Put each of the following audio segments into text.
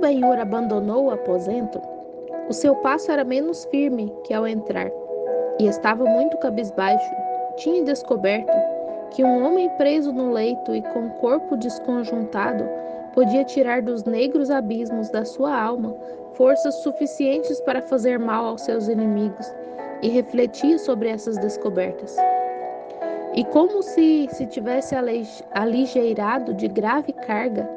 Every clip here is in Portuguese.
Ben-Hur abandonou o aposento, o seu passo era menos firme que ao entrar, e estava muito cabisbaixo. Tinha descoberto que um homem preso no leito e com o corpo desconjuntado podia tirar dos negros abismos da sua alma forças suficientes para fazer mal aos seus inimigos, e refletia sobre essas descobertas. E como se tivesse aligeirado de grave carga,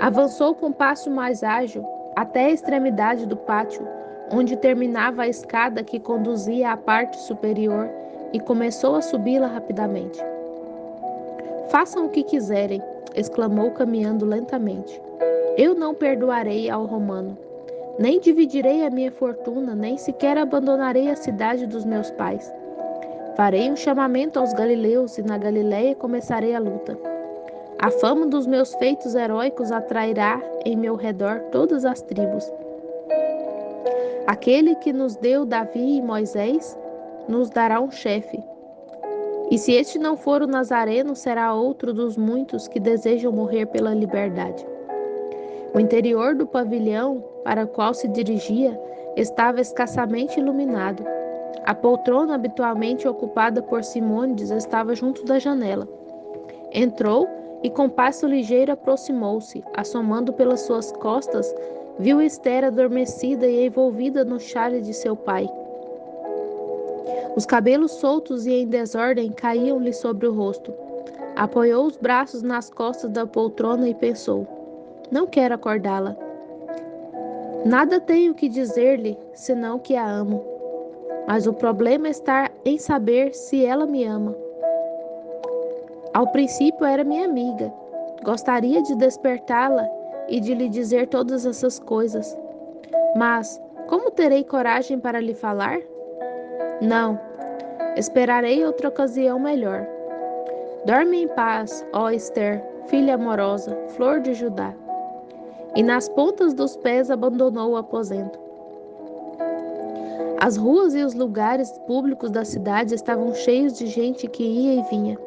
avançou com passo mais ágil até a extremidade do pátio, onde terminava a escada que conduzia à parte superior, e começou a subi-la rapidamente. Façam o que quiserem, exclamou caminhando lentamente. Eu não perdoarei ao romano. Nem dividirei a minha fortuna, nem sequer abandonarei a cidade dos meus pais. Farei um chamamento aos galileus e na Galiléia começarei a luta. A fama dos meus feitos heróicos atrairá em meu redor todas as tribos. Aquele que nos deu Davi e Moisés nos dará um chefe. E se este não for o Nazareno, será outro dos muitos que desejam morrer pela liberdade. O interior do pavilhão para o qual se dirigia estava escassamente iluminado. A poltrona habitualmente ocupada por Simônides estava junto da janela. Entrou e com passo ligeiro aproximou-se, assomando pelas suas costas, viu Esther adormecida e envolvida no xale de seu pai. Os cabelos soltos e em desordem caíam-lhe sobre o rosto. Apoiou os braços nas costas da poltrona e pensou: não quero acordá-la. Nada tenho que dizer-lhe, senão que a amo. Mas o problema está em saber se ela me ama. Ao princípio era minha amiga. Gostaria de despertá-la e de lhe dizer todas essas coisas. Mas como terei coragem para lhe falar? Não, esperarei outra ocasião melhor. Dorme em paz, ó Esther, filha amorosa, flor de Judá. E nas pontas dos pés abandonou o aposento. As ruas e os lugares públicos da cidade estavam cheios de gente que ia e vinha.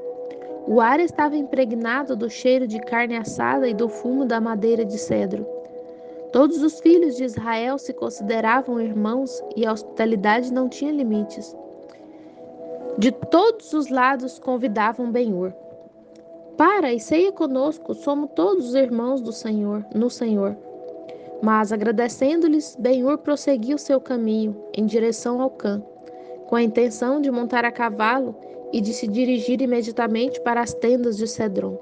O ar estava impregnado do cheiro de carne assada e do fumo da madeira de cedro. Todos os filhos de Israel se consideravam irmãos e a hospitalidade não tinha limites. De todos os lados convidavam Ben-Hur. Para e ceia conosco, somos todos irmãos do Senhor, no Senhor. Mas, agradecendo-lhes, Ben-Hur prosseguiu seu caminho em direção ao Cã, com a intenção de montar a cavalo e de se dirigir imediatamente para as tendas de Cedron.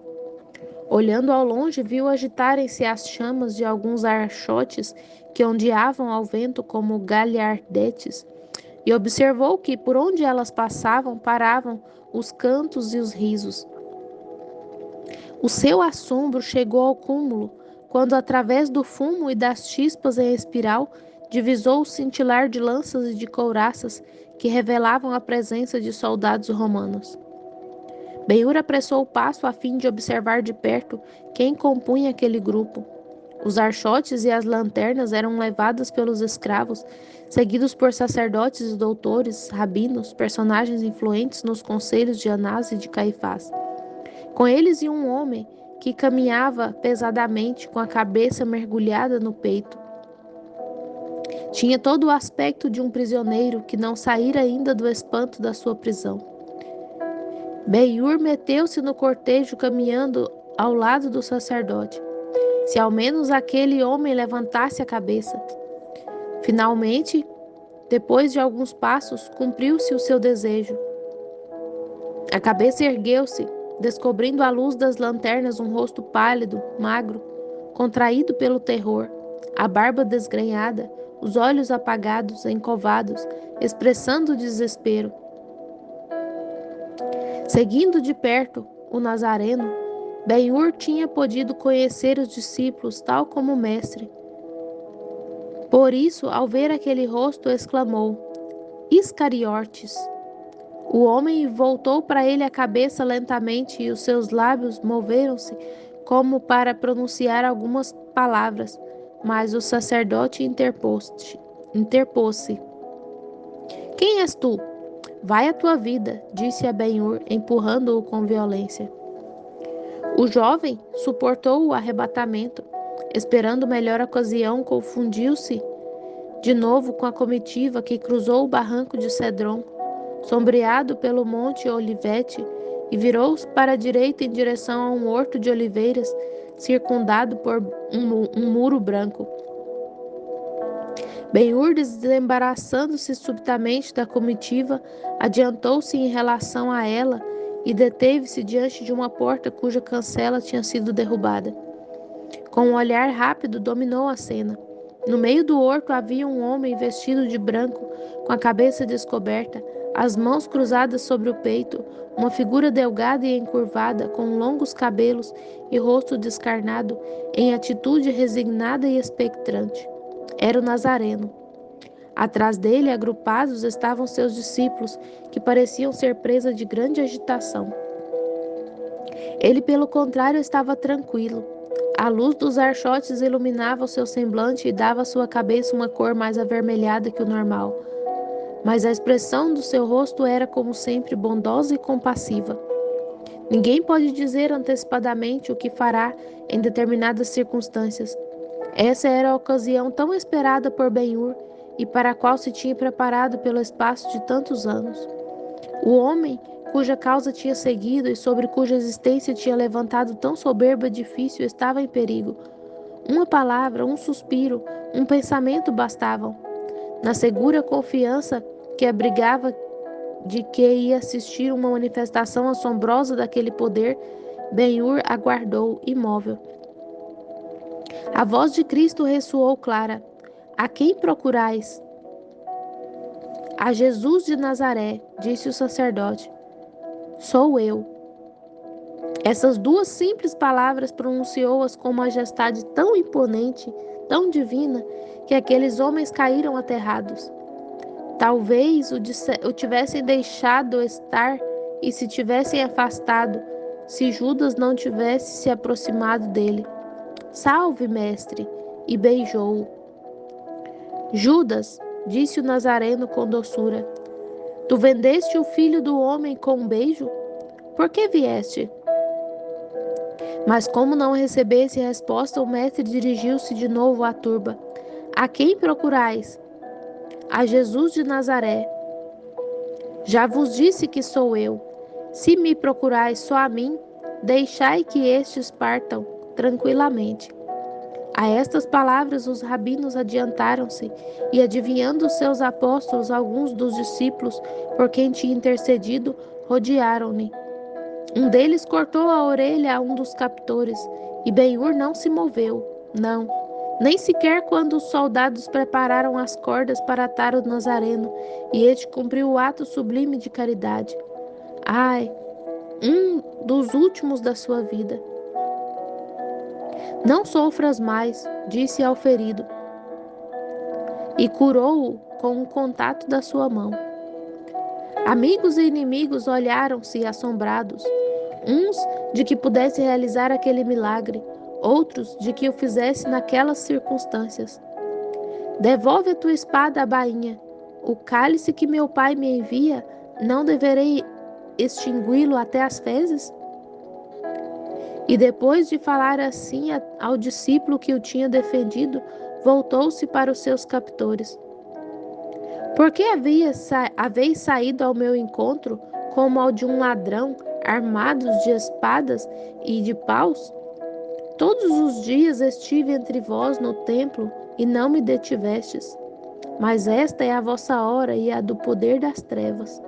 Olhando ao longe, viu agitarem-se as chamas de alguns archotes que ondeavam ao vento como galhardetes, e observou que, por onde elas passavam, paravam os cantos e os risos. O seu assombro chegou ao cúmulo quando, através do fumo e das chispas em espiral, divisou o cintilar de lanças e de couraças que revelavam a presença de soldados romanos. Ben-Hur apressou o passo a fim de observar de perto quem compunha aquele grupo. Os archotes e as lanternas eram levadas pelos escravos, seguidos por sacerdotes e doutores, rabinos, personagens influentes nos conselhos de Anás e de Caifás. Com eles ia um homem que caminhava pesadamente com a cabeça mergulhada no peito. Tinha todo o aspecto de um prisioneiro que não saíra ainda do espanto da sua prisão. Ben-Hur meteu-se no cortejo caminhando ao lado do sacerdote. Se ao menos aquele homem levantasse a cabeça. Finalmente, depois de alguns passos, cumpriu-se o seu desejo. A cabeça ergueu-se, descobrindo à luz das lanternas um rosto pálido, magro, contraído pelo terror, a barba desgrenhada, os olhos apagados, encovados, expressando o desespero. Seguindo de perto o Nazareno, Ben-Hur tinha podido conhecer os discípulos tal como o mestre. Por isso, ao ver aquele rosto, exclamou: Iscariotes! O homem voltou para ele a cabeça lentamente e os seus lábios moveram-se como para pronunciar algumas palavras, mas o sacerdote interpôs-se. Quem és tu? Vai à tua vida, disse a Ben-Hur, empurrando-o com violência. O jovem suportou o arrebatamento esperando melhor ocasião, confundiu-se de novo com a comitiva que cruzou o barranco de Cedron, sombreado pelo monte Olivete, e virou-se para a direita em direção a um horto de oliveiras, circundado por um muro branco. Ben-Hur, desembaraçando-se subitamente da comitiva, adiantou-se em relação a ela e deteve-se diante de uma porta cuja cancela tinha sido derrubada. Com um olhar rápido, dominou a cena. No meio do horto havia um homem vestido de branco, com a cabeça descoberta, as mãos cruzadas sobre o peito, uma figura delgada e encurvada, com longos cabelos e rosto descarnado, em atitude resignada e expectante. Era o Nazareno. Atrás dele, agrupados, estavam seus discípulos, que pareciam ser presa de grande agitação. Ele, pelo contrário, estava tranquilo. A luz dos archotes iluminava o seu semblante e dava à sua cabeça uma cor mais avermelhada que o normal. Mas a expressão do seu rosto era, como sempre, bondosa e compassiva. Ninguém pode dizer antecipadamente o que fará em determinadas circunstâncias. Essa era a ocasião tão esperada por Ben-Hur e para a qual se tinha preparado pelo espaço de tantos anos. O homem, cuja causa tinha seguido e sobre cuja existência tinha levantado tão soberbo edifício, estava em perigo. Uma palavra, um suspiro, um pensamento bastavam. Na segura confiança que abrigava de que ia assistir uma manifestação assombrosa daquele poder, Ben-Hur aguardou, imóvel. A voz de Cristo ressoou clara: "A quem procurais?" "A Jesus de Nazaré", disse o sacerdote. "Sou eu." Essas duas simples palavras pronunciou-as com majestade tão imponente, tão divina, que aqueles homens caíram aterrados. Talvez o tivessem deixado estar e se tivessem afastado, se Judas não tivesse se aproximado dele. "Salve, mestre!" e beijou-o. "Judas", disse o Nazareno com doçura, "tu vendeste o filho do homem com um beijo? Por que vieste?" Mas como não recebesse resposta, o mestre dirigiu-se de novo à turba. "A quem procurais?" "A Jesus de Nazaré." "Já vos disse que sou eu. Se me procurais só a mim, deixai que estes partam tranquilamente." A estas palavras os rabinos adiantaram-se e, adivinhando os seus apóstolos alguns dos discípulos por quem tinha intercedido, rodearam-no. Um deles cortou a orelha a um dos captores, e Ben-Hur não se moveu, não, nem sequer quando os soldados prepararam as cordas para atar o Nazareno, e este cumpriu o ato sublime de caridade. Ai, um dos últimos da sua vida. "Não sofras mais", disse ao ferido, e curou-o com o contato da sua mão. Amigos e inimigos olharam-se assombrados, uns de que pudesse realizar aquele milagre, outros de que o fizesse naquelas circunstâncias. "Devolve a tua espada à bainha. O cálice que meu pai me envia, não deverei extingui-lo até as fezes?" E depois de falar assim ao discípulo que o tinha defendido, voltou-se para os seus captores. "Por que haveis saído ao meu encontro como ao de um ladrão, armados de espadas e de paus? Todos os dias estive entre vós no templo e não me detivestes. Mas esta é a vossa hora e a do poder das trevas."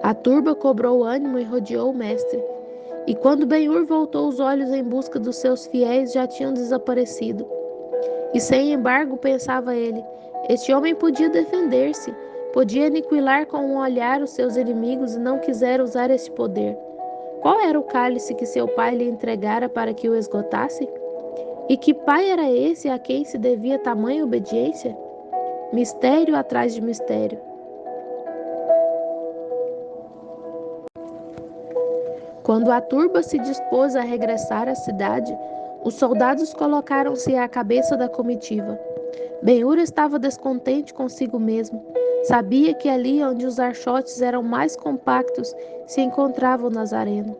A turba cobrou ânimo e rodeou o mestre. E quando Ben-Hur voltou os olhos em busca dos seus fiéis, já tinham desaparecido. E sem embargo, pensava ele, este homem podia defender-se, podia aniquilar com um olhar os seus inimigos e não quisera usar esse poder. Qual era o cálice que seu pai lhe entregara para que o esgotasse? E que pai era esse a quem se devia tamanha obediência? Mistério atrás de mistério. Quando a turba se dispôs a regressar à cidade, os soldados colocaram-se à cabeça da comitiva. Ben-Hur estava descontente consigo mesmo. Sabia que ali onde os archotes eram mais compactos se encontrava o Nazareno.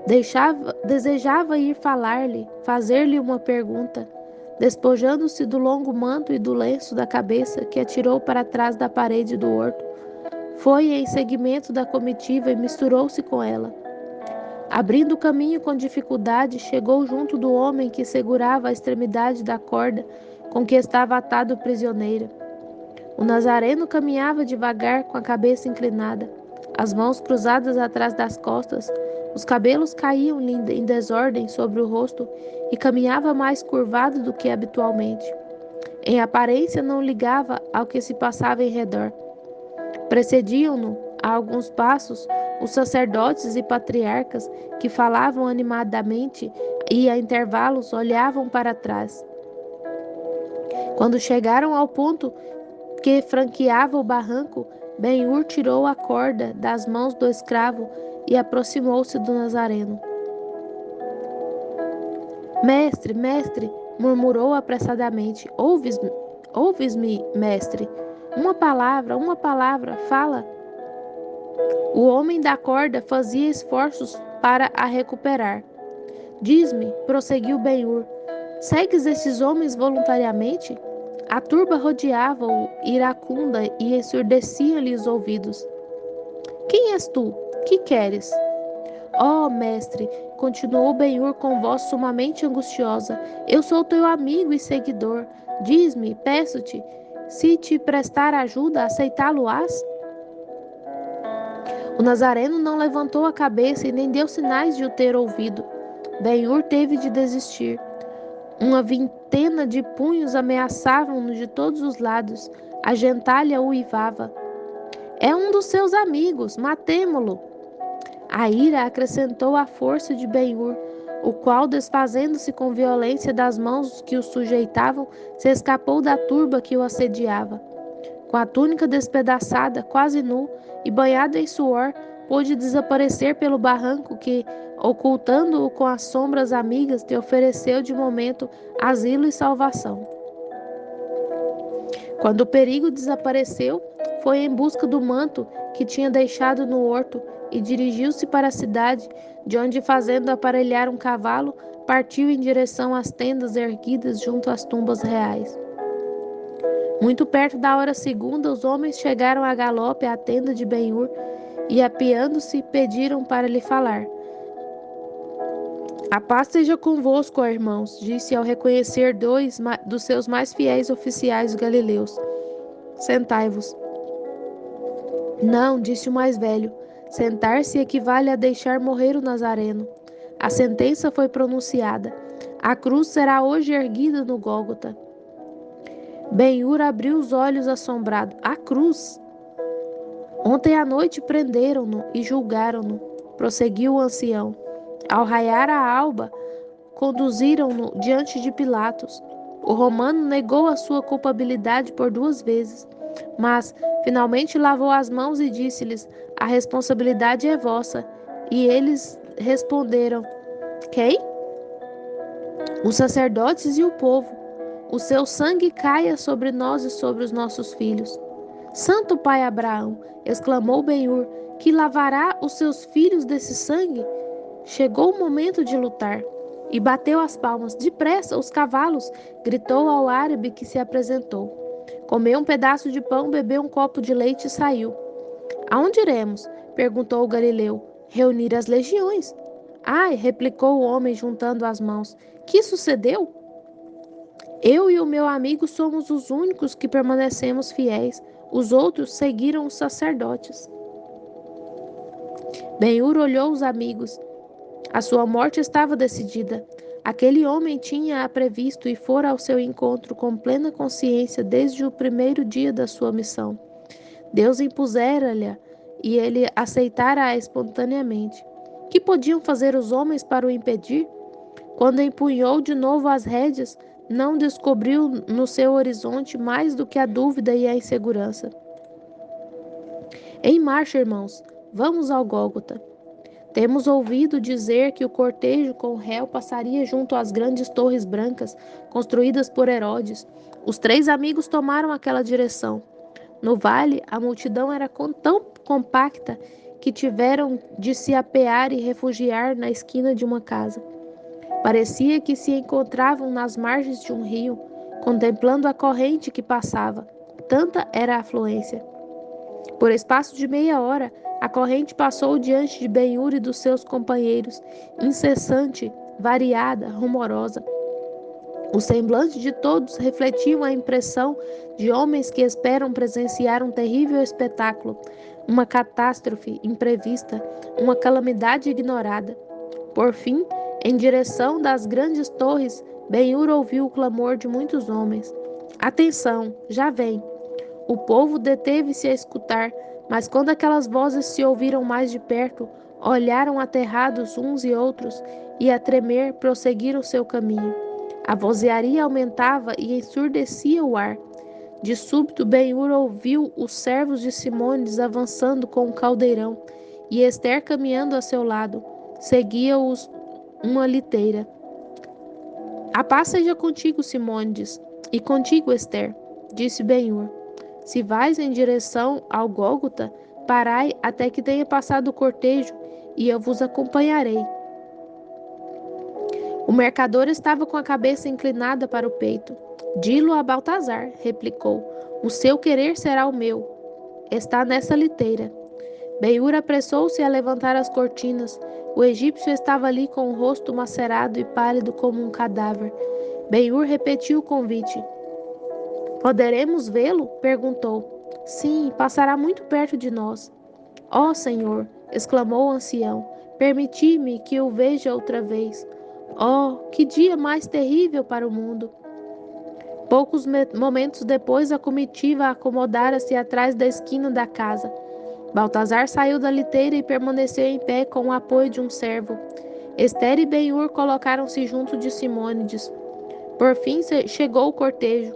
Desejava ir falar-lhe, fazer-lhe uma pergunta. Despojando-se do longo manto e do lenço da cabeça, que atirou para trás da parede do horto, foi em seguimento da comitiva e misturou-se com ela. Abrindo o caminho com dificuldade, chegou junto do homem que segurava a extremidade da corda com que estava atado o prisioneiro. O nazareno caminhava devagar, com a cabeça inclinada, as mãos cruzadas atrás das costas, os cabelos caíam-lhe em desordem sobre o rosto e caminhava mais curvado do que habitualmente. Em aparência não ligava ao que se passava em redor. Precediam-no, a alguns passos, os sacerdotes e patriarcas que falavam animadamente e, a intervalos, olhavam para trás. Quando chegaram ao ponto que franqueava o barranco, Ben-Hur tirou a corda das mãos do escravo e aproximou-se do nazareno. Mestre, mestre, murmurou apressadamente. Ouves-me, mestre? Uma palavra, fala. O homem da corda fazia esforços para a recuperar. Diz-me, prosseguiu Ben-Hur, segues esses homens voluntariamente? A turba rodeava-o iracunda e ensurdecia-lhe os ouvidos. Quem és tu? Que queres? Oh, mestre, continuou Ben-Hur com voz sumamente angustiosa, eu sou teu amigo e seguidor. Diz-me, peço-te, se te prestar ajuda, aceitá-lo-ás? O nazareno não levantou a cabeça e nem deu sinais de o ter ouvido. Ben-Hur teve de desistir. Uma vintena de punhos ameaçavam-no de todos os lados. A gentalha uivava. É um dos seus amigos, matemo-lo. A ira acrescentou a força de Ben-Hur, o qual, desfazendo-se com violência das mãos que o sujeitavam, se escapou da turba que o assediava. Com a túnica despedaçada, quase nu e banhado em suor, pôde desaparecer pelo barranco que, ocultando-o com as sombras amigas, te ofereceu de momento asilo e salvação. Quando o perigo desapareceu, foi em busca do manto que tinha deixado no horto e dirigiu-se para a cidade, de onde, fazendo aparelhar um cavalo, partiu em direção às tendas erguidas junto às tumbas reais. Muito perto da hora segunda, os homens chegaram a galope à tenda de Ben-Hur e, apeando-se, pediram para lhe falar. A paz seja convosco, ó irmãos, disse ao reconhecer dois dos seus mais fiéis oficiais galileus. Sentai-vos. Não, disse o mais velho, sentar-se equivale a deixar morrer o nazareno. A sentença foi pronunciada. A cruz será hoje erguida no Gólgota. Ben-Hur abriu os olhos assombrado. A cruz! Ontem à noite prenderam-no e julgaram-no, prosseguiu o ancião. Ao raiar a alba, conduziram-no diante de Pilatos. O romano negou a sua culpabilidade por 2 vezes, mas finalmente lavou as mãos e disse-lhes: a responsabilidade é vossa. E eles responderam: quem? Os sacerdotes e o povo. O seu sangue caia sobre nós e sobre os nossos filhos. Santo pai Abraão, exclamou Ben-Hur, que lavará os seus filhos desse sangue? Chegou o momento de lutar. E bateu as palmas. Depressa, os cavalos! Gritou ao árabe que se apresentou. Comeu um pedaço de pão, bebeu um copo de leite e saiu. Aonde iremos? Perguntou o galileu. Reunir as legiões. Ai, replicou o homem juntando as mãos. Que sucedeu? Eu e o meu amigo somos os únicos que permanecemos fiéis. Os outros seguiram os sacerdotes. Ben-Hur olhou os amigos. A sua morte estava decidida. Aquele homem tinha-a previsto e fora ao seu encontro com plena consciência desde o primeiro dia da sua missão. Deus impusera-lhe e ele aceitara-a espontaneamente. Que podiam fazer os homens para o impedir? Quando empunhou de novo as rédeas, não descobriu no seu horizonte mais do que a dúvida e a insegurança. Em marcha, irmãos, vamos ao Gólgota. Temos ouvido dizer que o cortejo com o réu passaria junto às grandes torres brancas, construídas por Herodes. Os 3 amigos tomaram aquela direção. No vale, a multidão era tão compacta que tiveram de se apear e refugiar na esquina de uma casa. Parecia que se encontravam nas margens de um rio, contemplando a corrente que passava. Tanta era a afluência. Por espaço de meia hora, a corrente passou diante de Ben-Hur e dos seus companheiros, incessante, variada, rumorosa. O semblante de todos refletia a impressão de homens que esperam presenciar um terrível espetáculo, uma catástrofe imprevista, uma calamidade ignorada. Por fim, em direção das grandes torres, Ben-Hur ouviu o clamor de muitos homens. Atenção, já vem! O povo deteve-se a escutar, mas quando aquelas vozes se ouviram mais de perto, olharam aterrados uns e outros e, a tremer, prosseguiram seu caminho. A vozearia aumentava e ensurdecia o ar. De súbito, Ben-Hur ouviu os servos de Simônides avançando com um caldeirão e Ester caminhando a seu lado. Seguia-os uma liteira. A paz seja contigo, Simônides, e contigo, Ester, disse Ben-Hur. Se vais em direção ao Gólgota, parai até que tenha passado o cortejo, e eu vos acompanharei. O mercador estava com a cabeça inclinada para o peito. Dilo a Baltazar, replicou. O seu querer será o meu. Está nessa liteira. Ben-Hur apressou-se a levantar as cortinas. O egípcio estava ali com o rosto macerado e pálido como um cadáver. Ben-Hur repetiu o convite. Poderemos vê-lo? Perguntou. Sim, passará muito perto de nós. Ó Senhor, exclamou o ancião, permiti-me que o veja outra vez. Oh, que dia mais terrível para o mundo! Poucos momentos depois, a comitiva acomodara-se atrás da esquina da casa. Baltazar saiu da liteira e permaneceu em pé com o apoio de um servo. Ester e Ben-Hur colocaram-se junto de Simônides. Por fim chegou o cortejo.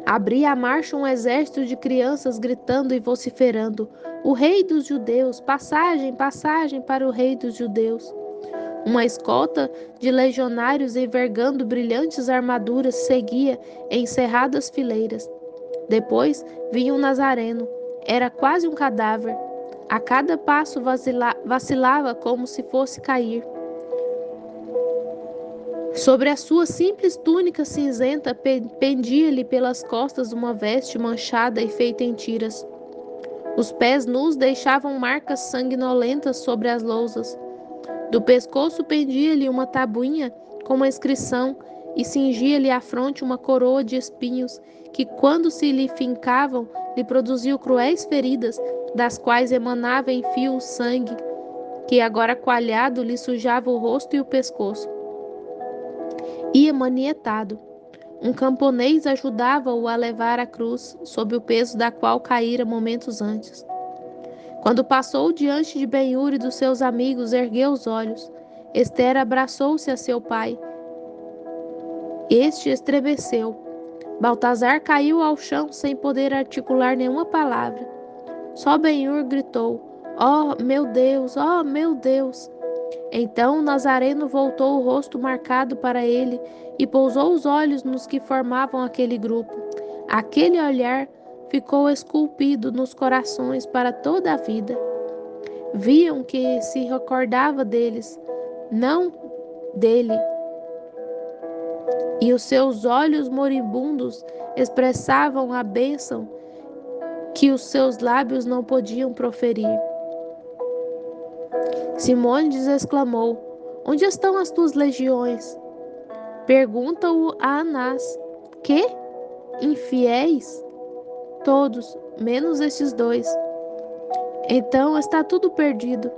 Abria a marcha um exército de crianças gritando e vociferando: O rei dos judeus! Passagem, passagem para o rei dos judeus! Uma escolta de legionários envergando brilhantes armaduras seguia em cerradas fileiras. Depois vinha um nazareno. Era quase um cadáver. A cada passo vacilava como se fosse cair. Sobre a sua simples túnica cinzenta pendia-lhe pelas costas uma veste manchada e feita em tiras. Os pés nus deixavam marcas sanguinolentas sobre as lousas. Do pescoço pendia-lhe uma tabuinha com uma inscrição e cingia-lhe à fronte uma coroa de espinhos que, quando se lhe fincavam, lhe produziam cruéis feridas, das quais emanava em fio o sangue, que agora coalhado lhe sujava o rosto e o pescoço. Ia manietado. Um camponês ajudava-o a levar a cruz, sob o peso da qual caíra momentos antes. Quando passou diante de Ben-Hur e dos seus amigos, ergueu os olhos. Ester abraçou-se a seu pai. Este estremeceu. Baltazar caiu ao chão sem poder articular nenhuma palavra. Só Ben-Hur gritou: Oh, meu Deus! Oh, meu Deus! Então o nazareno voltou o rosto marcado para ele e pousou os olhos nos que formavam aquele grupo. Aquele olhar ficou esculpido nos corações para toda a vida. Viam que se recordava deles, não dele. E os seus olhos moribundos expressavam a bênção que os seus lábios não podiam proferir. Simônides exclamou: Onde estão as tuas legiões? Pergunta-o a Anás: Que? Infiéis? Todos, menos estes dois. Então está tudo perdido.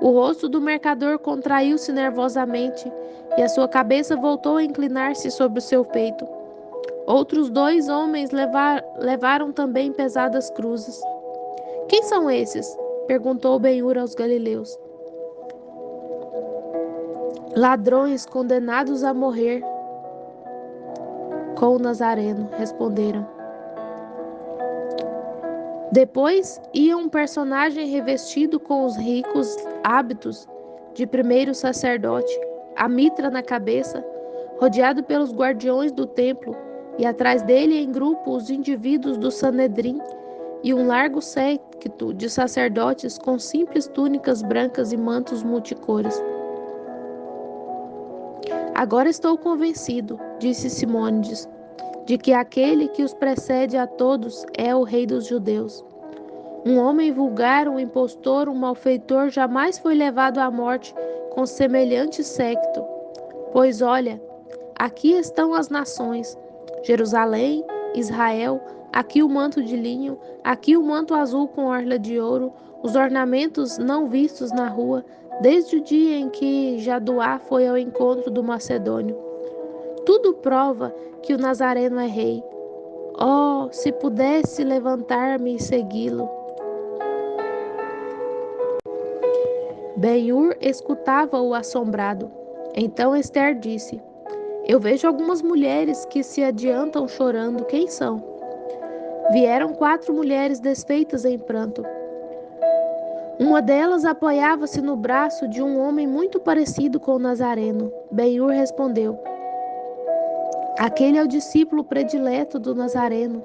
O rosto do mercador contraiu-se nervosamente e a sua cabeça voltou a inclinar-se sobre o seu peito. Outros dois homens levaram também pesadas cruzes. Quem são esses? Perguntou Ben-Hur aos galileus. Ladrões condenados a morrer com o Nazareno, responderam. Depois ia um personagem revestido com os ricos hábitos de primeiro sacerdote, a mitra na cabeça, rodeado pelos guardiões do templo, e atrás dele em grupo os indivíduos do Sanedrim, e um largo séquito de sacerdotes com simples túnicas brancas e mantos multicores. Agora estou convencido, disse Simônides, de que aquele que os precede a todos é o rei dos judeus. Um homem vulgar, um impostor, um malfeitor jamais foi levado à morte com semelhante séquito. Pois olha, aqui estão as nações, Jerusalém, Israel, aqui o manto de linho, aqui o manto azul com orla de ouro, os ornamentos não vistos na rua, desde o dia em que Jaduá foi ao encontro do macedônio. Tudo prova que o Nazareno é rei. Oh, se pudesse levantar-me e segui-lo. Ben-Hur escutava-o assombrado. Então Esther disse: Eu vejo algumas mulheres que se adiantam chorando. Quem são? Vieram 4 mulheres desfeitas em pranto. Uma delas apoiava-se no braço de um homem muito parecido com o Nazareno. Ben-Hur respondeu: Aquele é o discípulo predileto do Nazareno,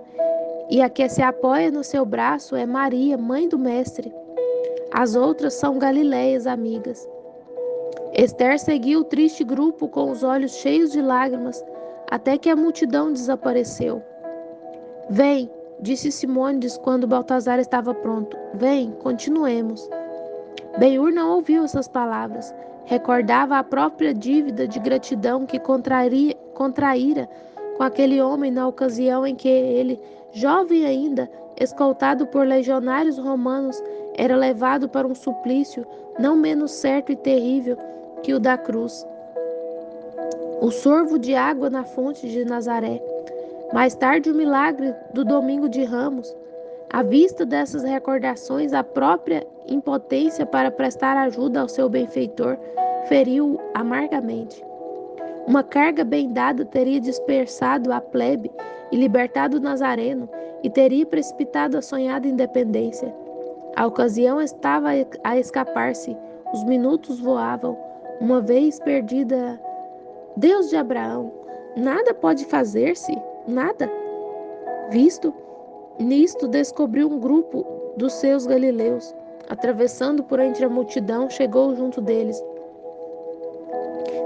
e a que se apoia no seu braço é Maria, mãe do Mestre. As outras são galileias amigas. Esther seguiu o triste grupo com os olhos cheios de lágrimas, até que a multidão desapareceu. Vem, disse Simônides quando Baltazar estava pronto. Vem, continuemos. Ben-Hur não ouviu essas palavras. Recordava a própria dívida de gratidão que contraíra com aquele homem na ocasião em que ele, jovem ainda, escoltado por legionários romanos, era levado para um suplício não menos certo e terrível que o da cruz. O sorvo de água na fonte de Nazaré. Mais tarde, o milagre do Domingo de Ramos. À vista dessas recordações, a própria impotência para prestar ajuda ao seu benfeitor feriu-o amargamente. Uma carga bem dada teria dispersado a plebe e libertado o Nazareno, e teria precipitado a sonhada independência. A ocasião estava a escapar-se, os minutos voavam. Uma vez perdida, Deus de Abraão, nada pode fazer-se, nada. Nisto descobriu um grupo dos seus galileus. Atravessando por entre a multidão, chegou junto deles.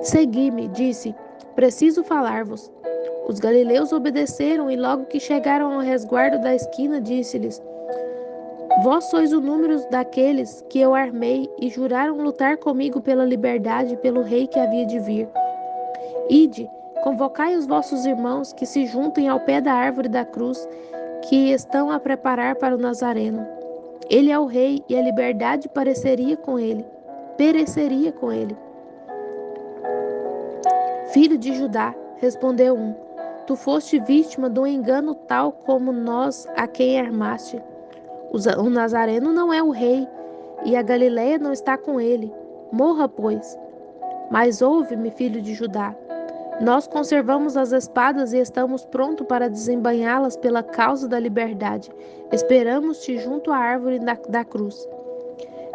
Segui-me, disse, preciso falar-vos. Os galileus obedeceram, e logo que chegaram ao resguardo da esquina, disse-lhes: Vós sois o número daqueles que eu armei e juraram lutar comigo pela liberdade e pelo rei que havia de vir. Ide, convocai os vossos irmãos que se juntem ao pé da árvore da cruz, que estão a preparar para o Nazareno. Ele é o rei, e a liberdade pereceria com ele. Filho de Judá, respondeu um, tu foste vítima de um engano tal como nós a quem armaste. O Nazareno não é o rei, e a Galileia não está com ele. Morra, pois. Mas ouve-me, filho de Judá. Nós conservamos as espadas e estamos prontos para desembainhá-las pela causa da liberdade. Esperamos-te junto à árvore da cruz.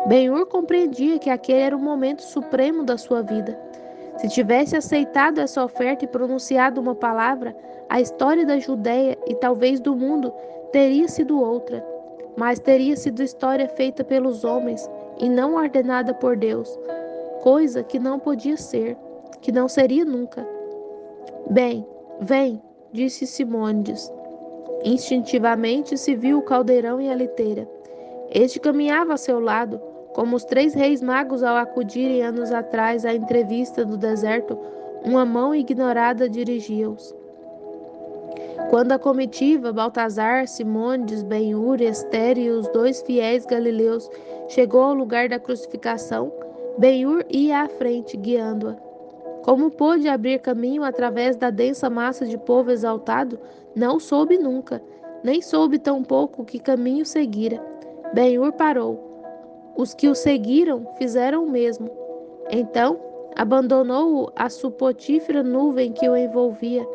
Ben-Hur compreendia que aquele era o momento supremo da sua vida. Se tivesse aceitado essa oferta e pronunciado uma palavra, a história da Judéia e talvez do mundo teria sido outra, mas teria sido história feita pelos homens e não ordenada por Deus, coisa que não podia ser, que não seria nunca. Bem, vem, disse Simônides. Instintivamente se viu o caldeirão e a liteira. Este caminhava a seu lado, como os 3 reis magos ao acudirem anos atrás à entrevista no deserto, uma mão ignorada dirigia-os. Quando a comitiva, Baltazar, Simônides, Ben-Hur, Esther e os 2 fiéis galileus chegou ao lugar da crucificação, Ben-Hur ia à frente, guiando-a. Como pôde abrir caminho através da densa massa de povo exaltado, não soube nunca, nem soube tampouco que caminho seguira. Ben-Hur parou. Os que o seguiram fizeram o mesmo. Então, abandonou-o a supotífera nuvem que o envolvia,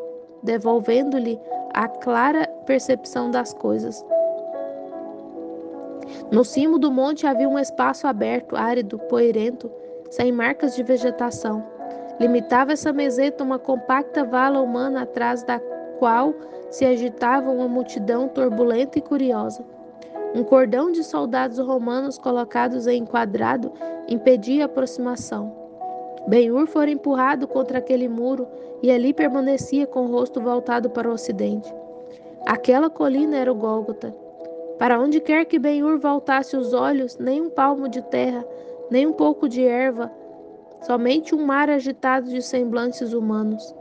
devolvendo-lhe a clara percepção das coisas. No cimo do monte havia um espaço aberto, árido, poeirento, sem marcas de vegetação. Limitava essa meseta uma compacta vala humana atrás da qual se agitava uma multidão turbulenta e curiosa. Um cordão de soldados romanos colocados em quadrado impedia a aproximação. Ben-Hur fora empurrado contra aquele muro e ali permanecia com o rosto voltado para o ocidente. Aquela colina era o Gólgota. Para onde quer que Ben-Hur voltasse os olhos, nem um palmo de terra, nem um pouco de erva, somente um mar agitado de semblantes humanos.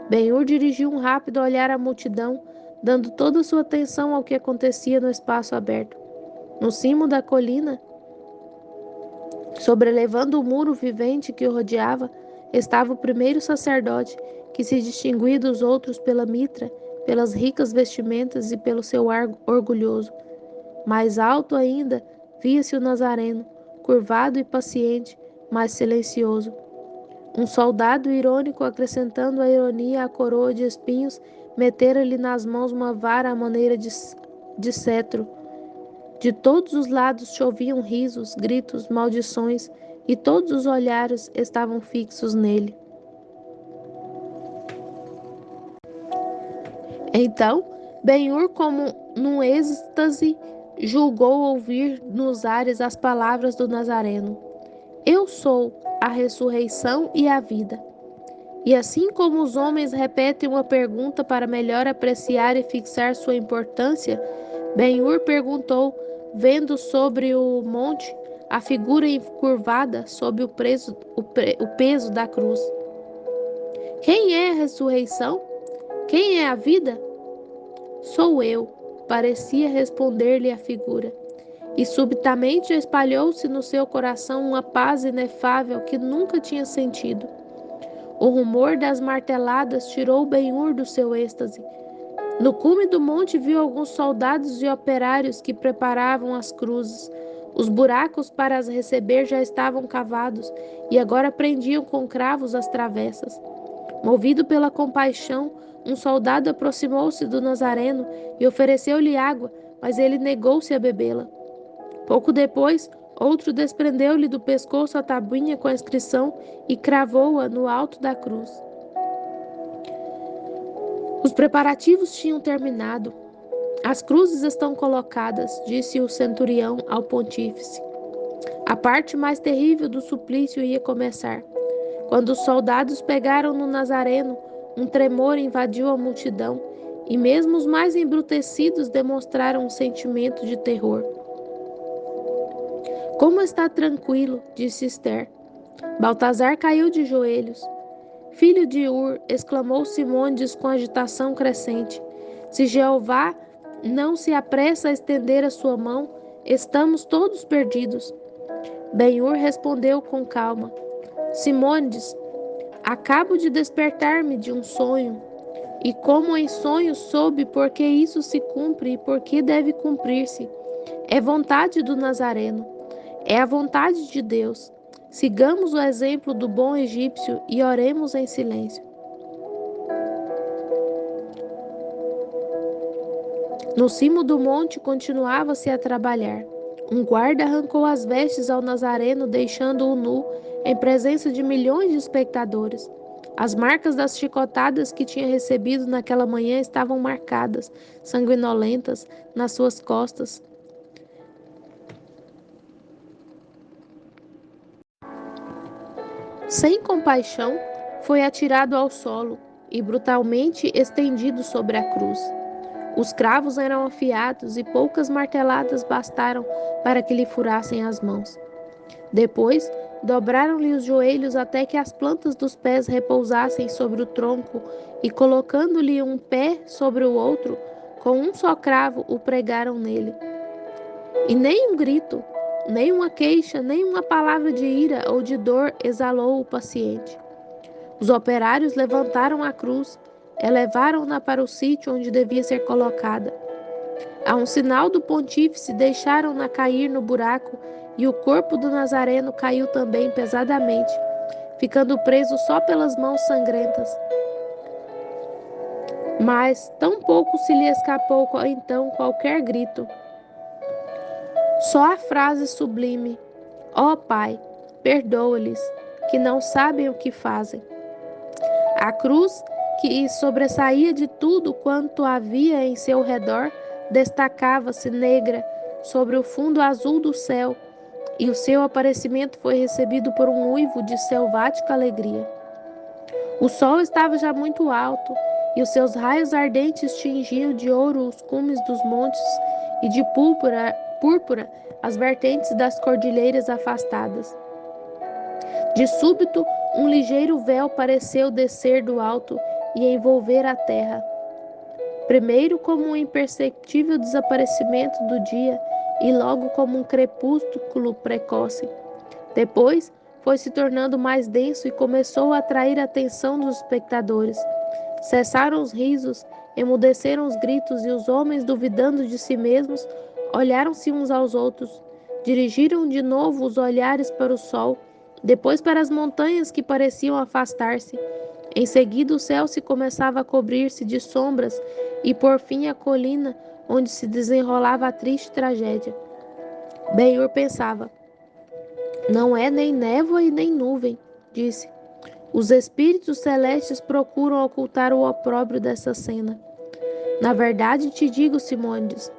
Ben-Hur dirigiu um rápido olhar à multidão, dando toda a sua atenção ao que acontecia no espaço aberto. No cimo da colina, sobrelevando o muro vivente que o rodeava, estava o primeiro sacerdote, que se distinguia dos outros pela mitra, pelas ricas vestimentas e pelo seu ar orgulhoso. Mais alto ainda, via-se o Nazareno, curvado e paciente, mas silencioso. Um soldado irônico, acrescentando a ironia à coroa de espinhos, metera-lhe nas mãos uma vara à maneira de cetro. De todos os lados choviam risos, gritos, maldições, e todos os olhares estavam fixos nele. Então, Ben-Hur, como num êxtase, julgou ouvir nos ares as palavras do Nazareno: Eu sou a ressurreição e a vida. E assim como os homens repetem uma pergunta para melhor apreciar e fixar sua importância, Ben-Hur perguntou, vendo sobre o monte a figura encurvada sob o peso da cruz: Quem é a ressurreição? Quem é a vida? Sou eu, parecia responder-lhe a figura. E subitamente espalhou-se no seu coração uma paz inefável que nunca tinha sentido. O rumor das marteladas tirou Ben-Hur do seu êxtase. No cume do monte viu alguns soldados e operários que preparavam as cruzes. Os buracos para as receber já estavam cavados e agora prendiam com cravos as travessas. Movido pela compaixão, um soldado aproximou-se do Nazareno e ofereceu-lhe água, mas ele negou-se a bebê-la. Pouco depois, outro desprendeu-lhe do pescoço a tabuinha com a inscrição e cravou-a no alto da cruz. Os preparativos tinham terminado. As cruzes estão colocadas, disse o centurião ao pontífice. A parte mais terrível do suplício ia começar. Quando os soldados pegaram no Nazareno, um tremor invadiu a multidão, e mesmo os mais embrutecidos demonstraram um sentimento de terror. Como está tranquilo, disse Esther. Baltazar caiu de joelhos. Filho de Ur, exclamou Simônides com agitação crescente. Se Jeová não se apressa a estender a sua mão, estamos todos perdidos. Ben-Hur respondeu com calma. Simônides, acabo de despertar-me de um sonho, e como em sonho soube por que isso se cumpre e por que deve cumprir-se. É vontade do Nazareno, é a vontade de Deus. Sigamos o exemplo do bom egípcio e oremos em silêncio. No cimo do monte continuava-se a trabalhar. Um guarda arrancou as vestes ao Nazareno, deixando-o nu, em presença de milhões de espectadores. As marcas das chicotadas que tinha recebido naquela manhã estavam marcadas, sanguinolentas, nas suas costas. Sem compaixão, foi atirado ao solo e brutalmente estendido sobre a cruz. Os cravos eram afiados e poucas marteladas bastaram para que lhe furassem as mãos. Depois, dobraram-lhe os joelhos até que as plantas dos pés repousassem sobre o tronco e, colocando-lhe um pé sobre o outro, com um só cravo o pregaram nele. E nem um grito, nem uma queixa, nem uma palavra de ira ou de dor exalou o paciente. Os operários levantaram a cruz, elevaram-na para o sítio onde devia ser colocada. A um sinal do pontífice, deixaram-na cair no buraco e o corpo do Nazareno caiu também pesadamente, ficando preso só pelas mãos sangrentas. Mas tão pouco se lhe escapou então qualquer grito. Só a frase sublime: ó Pai, perdoa-lhes, que não sabem o que fazem. A cruz, que sobressaía de tudo quanto havia em seu redor, destacava-se negra, sobre o fundo azul do céu, e o seu aparecimento foi recebido por um uivo de selvática alegria. O sol estava já muito alto, e os seus raios ardentes tingiam de ouro os cumes dos montes e de púrpura as vertentes das cordilheiras afastadas. De súbito, um ligeiro véu pareceu descer do alto e envolver a terra. Primeiro como um imperceptível desaparecimento do dia e logo como um crepúsculo precoce. Depois, foi se tornando mais denso e começou a atrair a atenção dos espectadores. Cessaram os risos, emudeceram os gritos e os homens, duvidando de si mesmos, olharam-se uns aos outros. Dirigiram de novo os olhares para o sol, depois para as montanhas que pareciam afastar-se. Em seguida o céu se começava a cobrir-se de sombras e por fim a colina onde se desenrolava a triste tragédia. Ben-Hur pensava: não é nem névoa e nem nuvem, disse. Os espíritos celestes procuram ocultar o opróbrio dessa cena. Na verdade te digo, Simônides,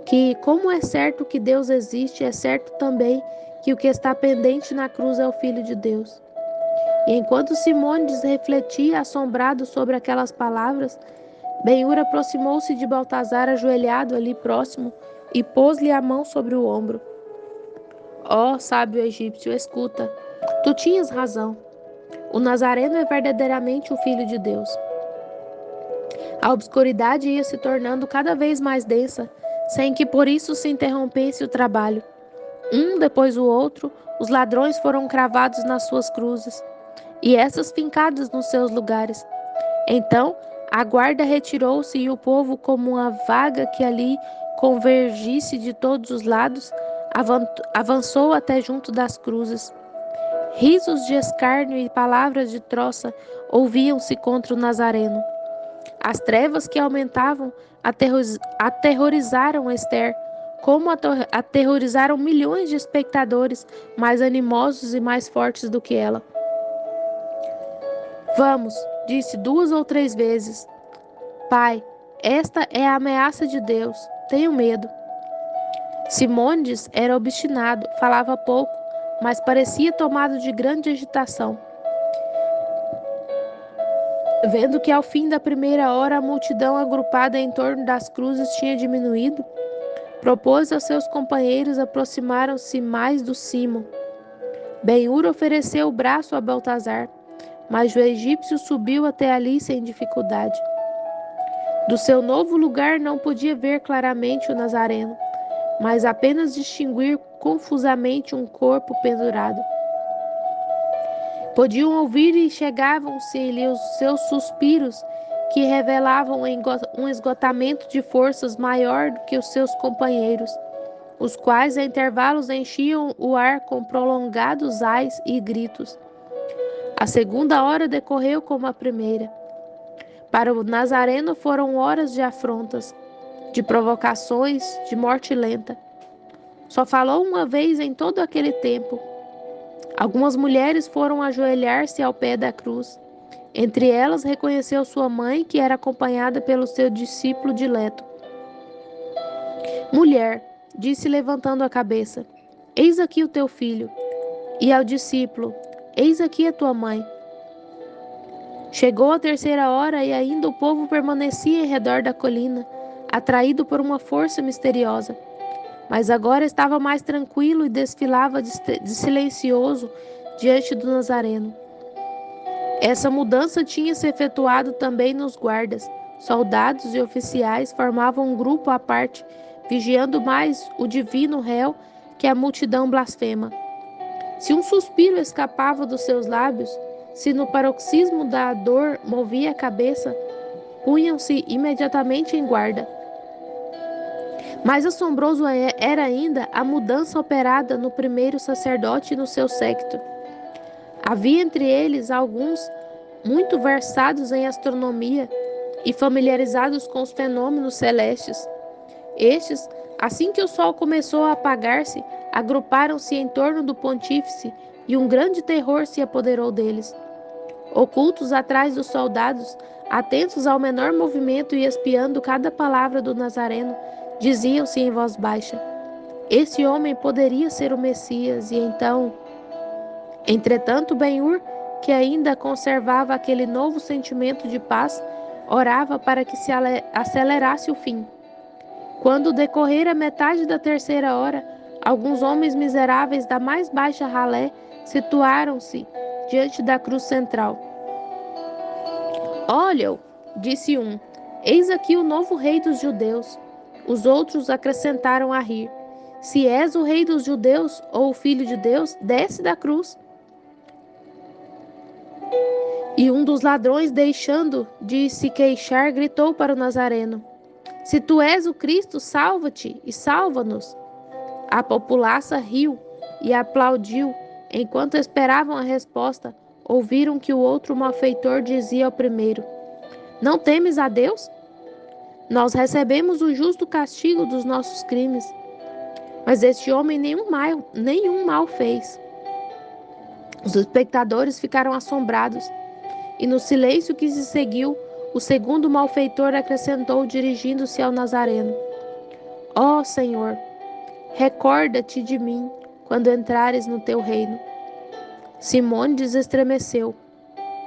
que como é certo que Deus existe, é certo também que o que está pendente na cruz é o Filho de Deus. E enquanto Simônides refletia assombrado sobre aquelas palavras, Ben-Hur aproximou-se de Baltazar ajoelhado ali próximo e pôs-lhe a mão sobre o ombro. Ó, sábio egípcio, escuta. Tu tinhas razão. O Nazareno é verdadeiramente o Filho de Deus. A obscuridade ia se tornando cada vez mais densa, sem que por isso se interrompesse o trabalho. Um depois do outro, os ladrões foram cravados nas suas cruzes, e essas fincadas nos seus lugares. Então, a guarda retirou-se e o povo, como uma vaga que ali convergisse de todos os lados, avançou até junto das cruzes. Risos de escárnio e palavras de troça ouviam-se contra o Nazareno. As trevas que aumentavam aterrorizaram Esther, como aterrorizaram milhões de espectadores mais animosos e mais fortes do que ela. Vamos, disse 2 ou 3 vezes. Pai, esta é a ameaça de Deus. Tenho medo. Simônides era obstinado, falava pouco, mas parecia tomado de grande agitação. Vendo que ao fim da primeira hora a multidão agrupada em torno das cruzes tinha diminuído, propôs aos seus companheiros aproximaram-se mais do cimo. Ben-Hur ofereceu o braço a Baltazar, mas o egípcio subiu até ali sem dificuldade. Do seu novo lugar não podia ver claramente o Nazareno, mas apenas distinguir confusamente um corpo pendurado. Podiam ouvir e chegavam-se-lhe os seus suspiros, que revelavam um esgotamento de forças maior do que os seus companheiros, os quais a intervalos enchiam o ar com prolongados ais e gritos. A segunda hora decorreu como a primeira. Para o Nazareno foram horas de afrontas, de provocações, de morte lenta. Só falou uma vez em todo aquele tempo. Algumas mulheres foram ajoelhar-se ao pé da cruz. Entre elas reconheceu sua mãe, que era acompanhada pelo seu discípulo dileto. Mulher, disse levantando a cabeça, eis aqui o teu filho. E ao discípulo, eis aqui a tua mãe. Chegou a terceira hora e ainda o povo permanecia em redor da colina, atraído por uma força misteriosa. Mas agora estava mais tranquilo e desfilava de silencioso diante do Nazareno. Essa mudança tinha se efetuado também nos guardas. Soldados e oficiais formavam um grupo à parte, vigiando mais o divino réu que a multidão blasfema. Se um suspiro escapava dos seus lábios, se no paroxismo da dor movia a cabeça, punham-se imediatamente em guarda. Mais assombroso era ainda a mudança operada no primeiro sacerdote e no seu séquito. Havia entre eles alguns muito versados em astronomia e familiarizados com os fenômenos celestes. Estes, assim que o sol começou a apagar-se, agruparam-se em torno do pontífice e um grande terror se apoderou deles. Ocultos atrás dos soldados, atentos ao menor movimento e espiando cada palavra do Nazareno, Diziam-se em voz baixa: esse homem poderia ser o Messias, e então... Entretanto, Ben-Hur, que ainda conservava aquele novo sentimento de paz, orava para que se acelerasse o fim. Quando decorrera metade da terceira hora, alguns homens miseráveis da mais baixa ralé situaram-se diante da cruz central. Olha-o, disse um, eis aqui o novo rei dos judeus. Os outros acrescentaram a rir. Se és o rei dos judeus ou o filho de Deus, desce da cruz. E um dos ladrões, deixando de se queixar, gritou para o Nazareno: se tu és o Cristo, salva-te e salva-nos. A populaça riu e aplaudiu. Enquanto esperavam a resposta, ouviram que o outro malfeitor dizia ao primeiro: não temes a Deus? Nós recebemos o justo castigo dos nossos crimes. Mas este homem nenhum mal fez. Os espectadores ficaram assombrados. E no silêncio que se seguiu, o segundo malfeitor acrescentou, dirigindo-se ao Nazareno: ó Senhor, recorda-te de mim quando entrares no teu reino. Simônides estremeceu.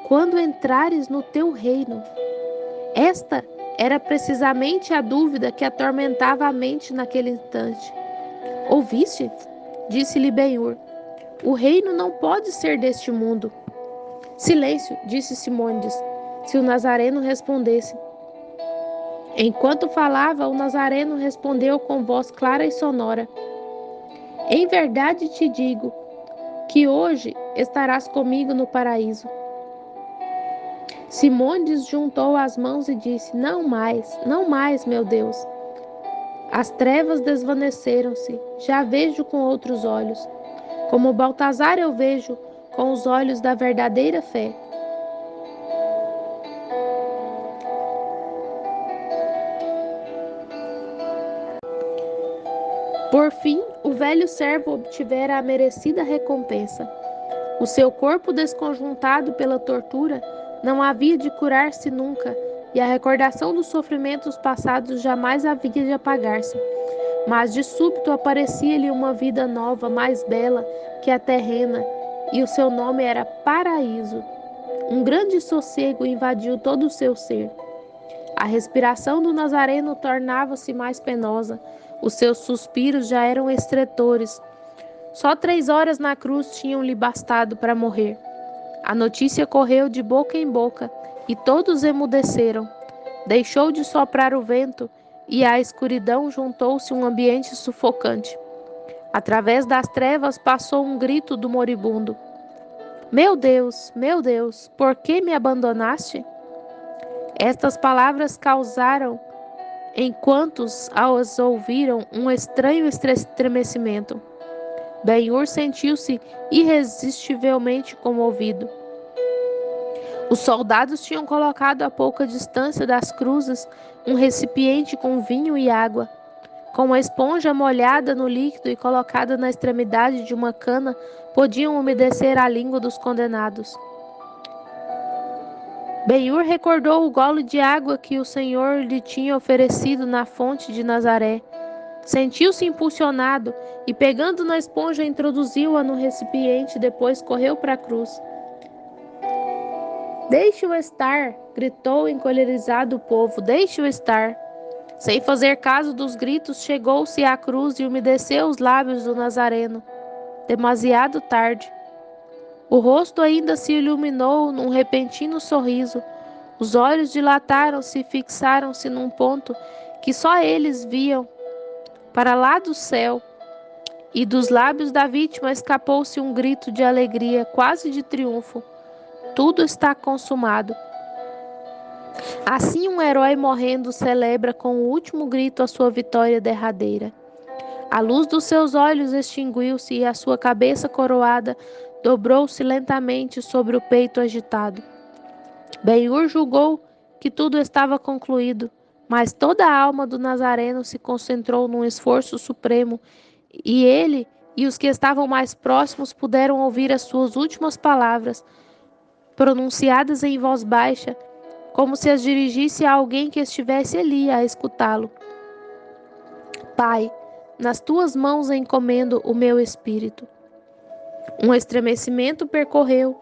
Quando entrares no teu reino? Esta era precisamente a dúvida que atormentava a mente naquele instante. Ouviste? Disse-lhe Ben-Hur: o reino não pode ser deste mundo. Silêncio, disse Simônides, se o Nazareno respondesse. Enquanto falava, o Nazareno respondeu com voz clara e sonora: em verdade te digo que hoje estarás comigo no paraíso. Simônides juntou as mãos e disse: não mais, meu Deus. As trevas desvaneceram-se, já vejo com outros olhos. Como Baltazar eu vejo com os olhos da verdadeira fé. Por fim, o velho servo obtivera a merecida recompensa. O seu corpo desconjuntado pela tortura não havia de curar-se nunca, e a recordação dos sofrimentos passados jamais havia de apagar-se. Mas de súbito aparecia-lhe uma vida nova, mais bela que a terrena, e o seu nome era Paraíso. Um grande sossego invadiu todo o seu ser. A respiração do Nazareno tornava-se mais penosa, os seus suspiros já eram estretores. Só 3 horas na cruz tinham-lhe bastado para morrer. A notícia correu de boca em boca, e todos emudeceram. Deixou de soprar o vento, e à escuridão juntou-se um ambiente sufocante. Através das trevas passou um grito do moribundo: meu Deus, por que me abandonaste? Estas palavras causaram, em quantos as ouviram, um estranho estremecimento. Ben-Hur sentiu-se irresistivelmente comovido. Os soldados tinham colocado a pouca distância das cruzes um recipiente com vinho e água. Com uma esponja molhada no líquido e colocada na extremidade de uma cana, podiam umedecer a língua dos condenados. Ben-Hur recordou o gole de água que o Senhor lhe tinha oferecido na fonte de Nazaré. Sentiu-se impulsionado e, pegando na esponja, introduziu-a no recipiente, depois correu para a cruz. Deixe-o estar, gritou encolerizado o povo, deixe-o estar. Sem fazer caso dos gritos, chegou-se à cruz e umedeceu os lábios do Nazareno. Demasiado tarde. O rosto ainda se iluminou num repentino sorriso. Os olhos dilataram-se e fixaram-se num ponto que só eles viam, para lá do céu. E dos lábios da vítima escapou-se um grito de alegria, quase de triunfo. Tudo está consumado. Assim um herói morrendo celebra com o último grito a sua vitória derradeira. A luz dos seus olhos extinguiu-se e a sua cabeça coroada dobrou-se lentamente sobre o peito agitado. Ben-Hur julgou que tudo estava concluído, mas toda a alma do Nazareno se concentrou num esforço supremo, e ele e os que estavam mais próximos puderam ouvir as suas últimas palavras, pronunciadas em voz baixa, como se as dirigisse a alguém que estivesse ali a escutá-lo. Pai, nas tuas mãos encomendo o meu espírito. Um estremecimento percorreu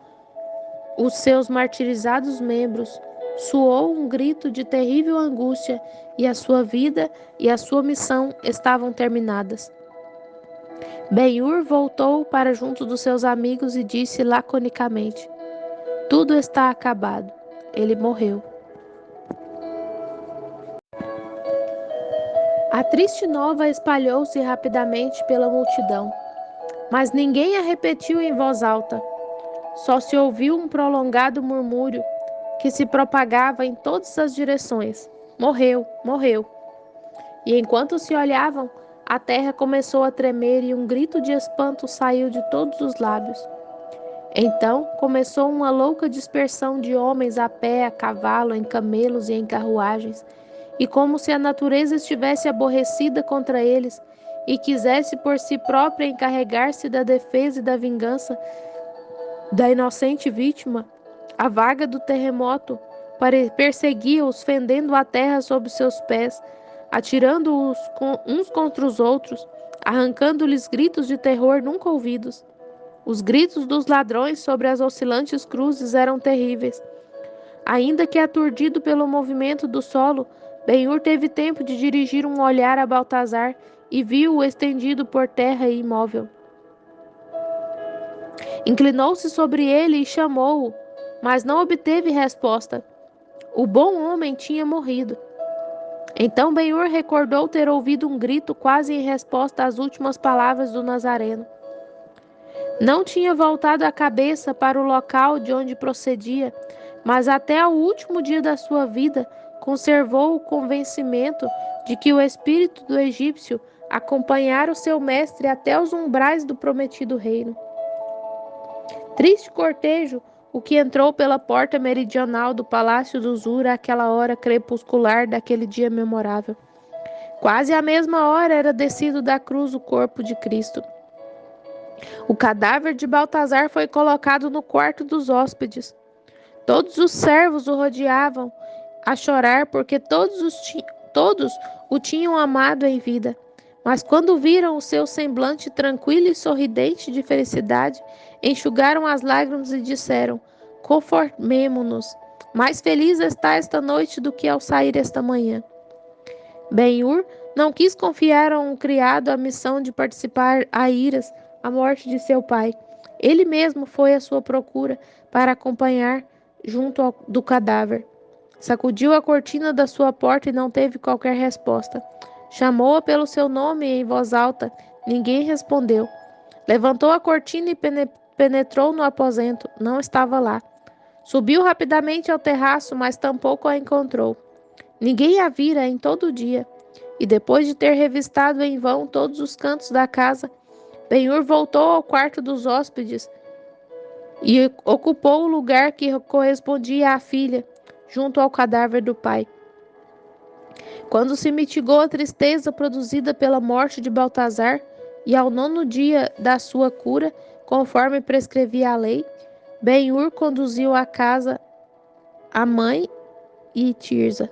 os seus martirizados membros, soou um grito de terrível angústia, e a sua vida e a sua missão estavam terminadas. Ben-Hur voltou para junto dos seus amigos e disse laconicamente: tudo está acabado. Ele morreu. A triste nova espalhou-se rapidamente pela multidão, mas ninguém a repetiu em voz alta. Só se ouviu um prolongado murmúrio que se propagava em todas as direções: morreu, morreu. E enquanto se olhavam, a terra começou a tremer e um grito de espanto saiu de todos os lábios. Então começou uma louca dispersão de homens a pé, a cavalo, em camelos e em carruagens, e como se a natureza estivesse aborrecida contra eles e quisesse por si própria encarregar-se da defesa e da vingança da inocente vítima, a vaga do terremoto perseguia-os, fendendo a terra sob seus pés, atirando-os uns contra os outros, arrancando-lhes gritos de terror nunca ouvidos. Os gritos dos ladrões sobre as oscilantes cruzes eram terríveis. Ainda que aturdido pelo movimento do solo, Ben-Hur teve tempo de dirigir um olhar a Baltazar e viu-o estendido por terra e imóvel. Inclinou-se sobre ele e chamou-o, mas não obteve resposta. O bom homem tinha morrido. Então Ben-Hur recordou ter ouvido um grito quase em resposta às últimas palavras do Nazareno. Não tinha voltado a cabeça para o local de onde procedia, mas até o último dia da sua vida conservou o convencimento de que o espírito do egípcio acompanhara o seu mestre até os umbrais do prometido reino. Triste cortejo, o que entrou pela porta meridional do palácio do Zur àquela hora crepuscular daquele dia memorável. Quase à mesma hora era descido da cruz o corpo de Cristo. O cadáver de Baltazar foi colocado no quarto dos hóspedes. Todos os servos o rodeavam, a chorar, porque todos o tinham amado em vida. Mas quando viram o seu semblante tranquilo e sorridente de felicidade, enxugaram as lágrimas e disseram: conformemo-nos, mais feliz está esta noite do que ao sair esta manhã. Ben-Hur não quis confiar a um criado a missão de participar a iras a morte de seu pai. Ele mesmo foi à sua procura para acompanhar junto do cadáver. Sacudiu a cortina da sua porta e não teve qualquer resposta. Chamou-a pelo seu nome em voz alta. Ninguém respondeu. Levantou a cortina e penetrou no aposento. Não estava lá. Subiu rapidamente ao terraço, mas tampouco a encontrou. Ninguém a vira em todo o dia. E depois de ter revistado em vão todos os cantos da casa, Ben-Hur voltou ao quarto dos hóspedes e ocupou o lugar que correspondia à filha, junto ao cadáver do pai. Quando se mitigou a tristeza produzida pela morte de Baltazar, e ao 9º dia da sua cura, conforme prescrevia a lei, Ben-Hur conduziu à casa a mãe e Tirza.